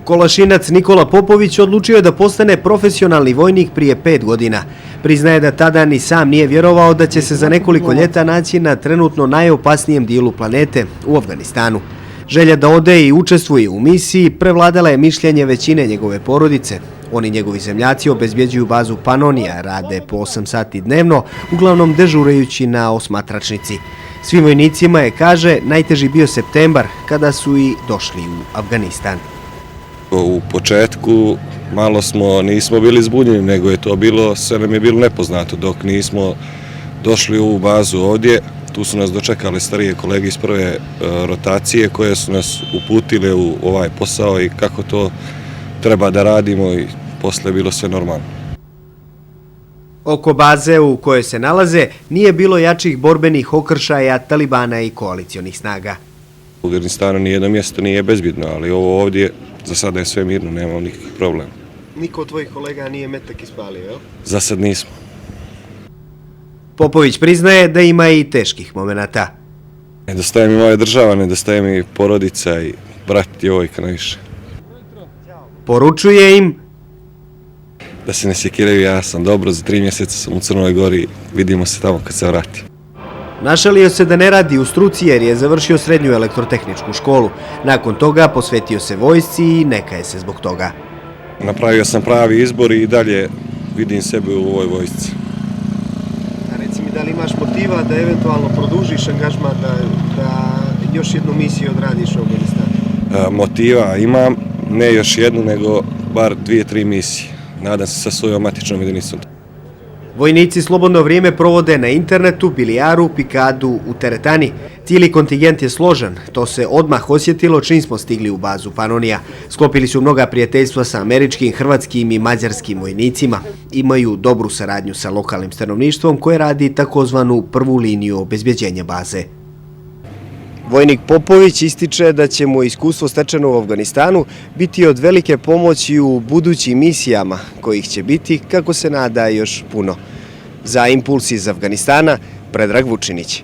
Kolašinac Nikola Popović odlučio je da postane profesionalni vojnik prije 5 godina. Priznaje da tada ni sam nije vjerovao da će se za nekoliko ljeta naći na trenutno najopasnijem dijelu planete, u Afganistanu. Želja da ode i učestvuje u misiji prevladala je mišljenje većine njegove porodice. Oni njegovi zemljaci obezbjeđuju bazu Panonija, rade po 8 sati dnevno, uglavnom dežurajući na osmatračnici. Svim vojnicima je, kaže, najteži bio septembar, kada su i došli u Afganistan. U početku malo nismo bili zbunjeni, nego je to bilo, sve nam je bilo nepoznato dok nismo došli u bazu ovdje. Tu su nas dočekali starije kolege iz prve rotacije koje su nas uputile u ovaj posao i kako to treba da radimo i posle je bilo sve normalno. Oko baze u kojoj se nalaze nije bilo jačih borbenih okršaja Talibana i koalicionih snaga. U Afganistanu nijedno mjesto nije bezbjedno, ali ovo ovdje za sada je sve mirno, nemamo nikakvih problema. Niko od tvojih kolega nije metak ispalio, jel? Za sad nismo. Popović priznaje da ima i teških momenata. Nedostaje mi moja država, nedostaje mi porodica i brat, djevojka najviše. Poručuje im Da se ne sekiraju, ja sam dobro, za 3 mjeseca sam u Crnoj Gori, vidimo se tamo kad se vrati. Našalio se da ne radi u struci jer je završio srednju elektrotehničku školu. Nakon toga posvetio se vojsci i ne kaje se zbog toga. Napravio sam pravi izbor i dalje vidim sebe u ovoj vojsci. A reci mi, da li imaš motiva da eventualno produžiš angažman, da još jednu misiju odradiš u Afganistanu? Motiva imam, ne još jednu, nego bar 2-3 misije. Nadam se sa svojom matičnom jedinicom. Vojnici slobodno vrijeme provode na internetu, bilijaru, pikadu, u teretani. Cijeli kontingent je složen, to se odmah osjetilo čim smo stigli u bazu Panonija. Sklopili su mnoga prijateljstva sa američkim, hrvatskim i mađarskim vojnicima. Imaju dobru saradnju sa lokalnim stanovništvom koje radi takozvanu prvu liniju obezbjeđenja baze. Vojnik Popović ističe da će mu iskustvo stečeno u Afganistanu biti od velike pomoći u budućim misijama, kojih će biti, kako se nada, još puno. Za Impuls iz Afganistana, Predrag Vučinić.